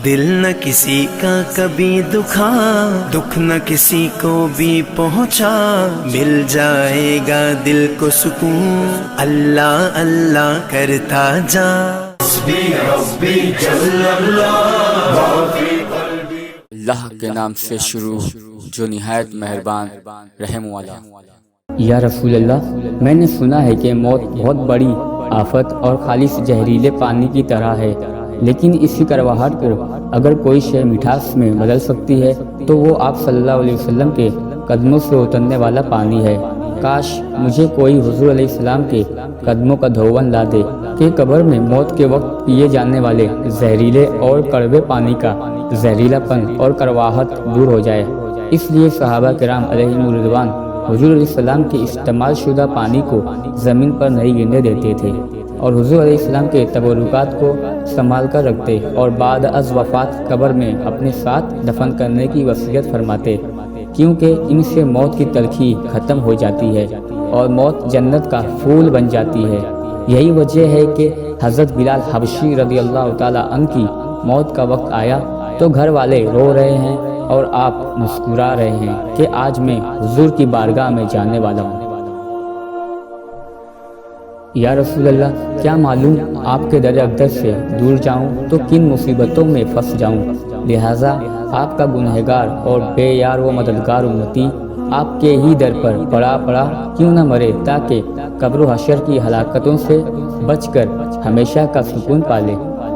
دل نہ کسی کا کبھی دکھا، دکھ نہ کسی کو بھی پہنچا، مل جائے گا دل کو سکون اللہ اللہ کرتا جا۔ اللہ کے نام سے شروع جو نہایت مہربان رحم والا۔ یا رسول اللہ، میں نے سنا ہے کہ موت بہت بڑی آفت اور خالص زہریلے پانی کی طرح ہے، لیکن اس کی کڑواہٹ کو اگر کوئی شے مٹھاس میں بدل سکتی ہے تو وہ آپ صلی اللہ علیہ وسلم کے قدموں سے اترنے والا پانی ہے۔ کاش مجھے کوئی حضور علیہ السلام کے قدموں کا دھون لا دے کہ قبر میں موت کے وقت پیے جانے والے زہریلے اور کڑوے پانی کا زہریلا پن اور کڑواہٹ دور ہو جائے۔ اس لیے صحابہ کرام علیہم رضوان حضور علیہ السلام کے استعمال شدہ پانی کو زمین پر نہیں گرنے دیتے تھے اور حضور علیہ السلام کے تبرکات کو سنبھال کر رکھتے اور بعد از وفات قبر میں اپنے ساتھ دفن کرنے کی وصیت فرماتے، کیونکہ ان سے موت کی تلخی ختم ہو جاتی ہے اور موت جنت کا پھول بن جاتی ہے۔ یہی وجہ ہے کہ حضرت بلال حبشی رضی اللہ تعالیٰ عنہ کی موت کا وقت آیا تو گھر والے رو رہے ہیں اور آپ مسکرا رہے ہیں کہ آج میں حضور کی بارگاہ میں جانے والا ہوں۔ یا رسول اللہ، کیا معلوم آپ کے در اقدس سے دور جاؤں تو کن مصیبتوں میں پھنس جاؤں، لہٰذا آپ کا گنہگار اور بے یار و مددگار امتی آپ کے ہی در پر پڑا پڑا کیوں نہ مرے، تاکہ قبر و حشر کی ہلاکتوں سے بچ کر ہمیشہ کا سکون پالے۔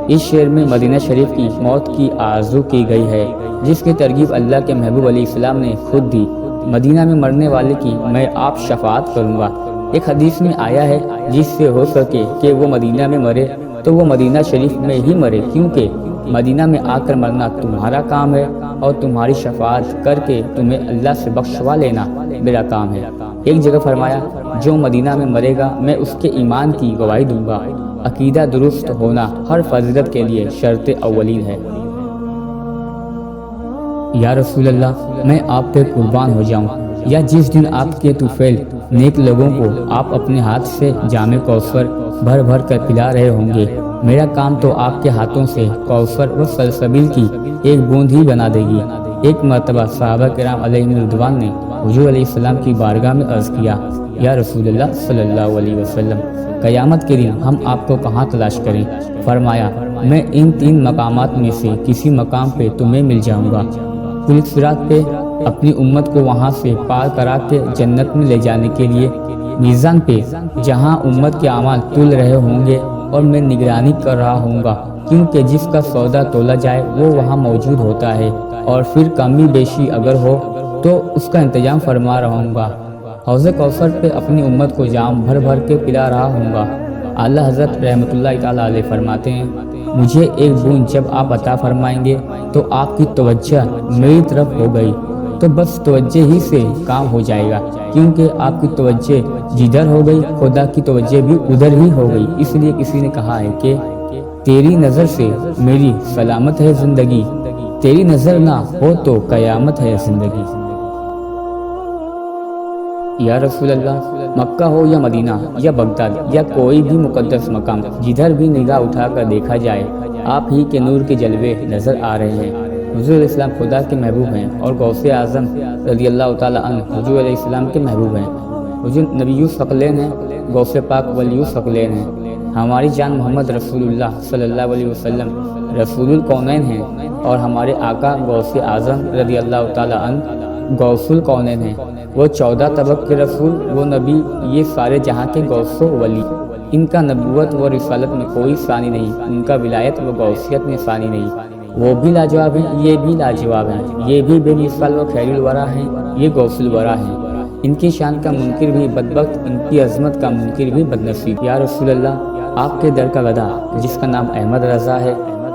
اس شعر میں مدینہ شریف کی موت کی آرزو کی گئی ہے، جس کی ترغیب اللہ کے محبوب علیہ السلام نے خود دی۔ مدینہ میں مرنے والے کی میں آپ شفاعت کروں گا۔ ایک حدیث میں آیا ہے جس سے ہو سکے کہ وہ مدینہ میں مرے تو وہ مدینہ شریف میں ہی مرے، کیونکہ مدینہ میں آ کر مرنا تمہارا کام ہے اور تمہاری شفاعت کر کے تمہیں اللہ سے بخشوا لینا میرا کام ہے۔ ایک جگہ فرمایا، جو مدینہ میں مرے گا میں اس کے ایمان کی گواہی دوں گا۔ عقیدہ درست ہونا ہر فضیلت کے لیے شرط اولین ہے۔ یا رسول اللہ، میں آپ پہ قربان ہو جاؤں، یا جس دن آپ کے طفیل نیک لوگوں کو آپ اپنے ہاتھ سے جام کوثر بھر بھر کر پلا رہے ہوں گے، میرا کام تو آپ کے ہاتھوں سے کوثر و سلسبیل کی ایک بوند ہی بنا دے گی۔ ایک مرتبہ صحابہ کرام علیہم رضوان نے حضور علیہ السلام کی بارگاہ میں عرض کیا، یا رسول اللہ صلی اللہ علیہ وسلم، قیامت کے دن ہم آپ کو کہاں تلاش کریں؟ فرمایا، میں ان 3 مقامات میں سے کسی مقام پہ تمہیں مل جاؤں گا، پل صراط پہ اپنی امت کو وہاں سے پار کرا کے جنت میں لے جانے کے لیے، میزان پہ جہاں امت کے اعمال تول رہے ہوں گے اور میں نگرانی کر رہا ہوں گا، کیونکہ جس کا سودا تولا جائے وہ وہاں موجود ہوتا ہے، اور پھر کمی بیشی اگر ہو تو اس کا انتظام فرما رہوں گا۔ حوض کوثر پہ اپنی امت کو جام بھر بھر کے پلا رہا ہوں گا۔ اعلیٰ حضرت رحمۃ اللہ تعالیٰ علیہ فرماتے ہیں، مجھے ایک بوند جب آپ عطا فرمائیں گے تو آپ کی توجہ میری طرف ہو گئی تو بس توجہ ہی سے کام ہو جائے گا، کیونکہ آپ کی توجہ جدھر ہو گئی خدا کی توجہ بھی ادھر ہی ہو گئی۔ اس لیے کسی نے کہا ہے کہ تیری نظر سے میری سلامت ہے زندگی، تیری نظر نہ ہو تو قیامت ہے زندگی۔ یا رسول اللہ، مکہ ہو یا مدینہ یا بغداد یا کوئی بھی مقدس مقام، جدھر بھی نگاہ اٹھا کر دیکھا جائے آپ ہی کے نور کے جلوے نظر آ رہے ہیں۔ حضور علیہ السلام خدا کے محبوب ہیں اور غوث اعظم رضی اللہ تعالیٰ عنہ حضور علیہ السلام کے محبوب ہیں۔ حضور نبی ثقلین ہیں، غوث پاک ولی ثقلین ہیں۔ ہماری جان محمد رسول اللہ صلی اللہ علیہ وسلم رسول الکونین ہیں، اور ہمارے آقا غوث اعظم رضی اللہ تعالیٰ عنہ غوث الکونین ہیں۔ وہ 14 طبق کے رسول، وہ نبی، یہ سارے جہاں کے غوث و ولی۔ ان کا نبوت و رسالت میں کوئی ثانی نہیں، ان کا ولایت و غوثیت میں ثانی نہیں۔ وہ بھی لاجواب ہیں، یہ بھی لاجواب ہیں، یہ بھی بے مثال و خیر الورا ہیں، یہ غوث الورا ہیں۔ ان کی شان کا منکر بھی بدبخت، ان کی عظمت کا منکر بھی بدنصیب۔ یا رسول اللہ، آپ کے در کا گدھا جس کا نام احمد رضا ہے،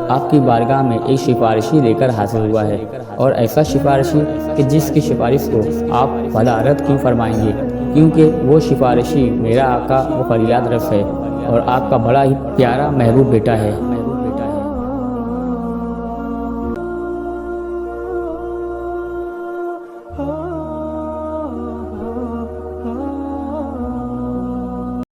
آپ کی بارگاہ میں ایک سفارشی لے کر حاضر ہوا ہے، اور ایسا سفارشی کہ جس کی سفارش کو آپ بھلا رد کیوں فرمائیں گے، کیونکہ وہ سفارشی میرا آقا وہ فریاد رس ہے اور آپ کا بڑا ہی پیارا محبوب بیٹا ہے۔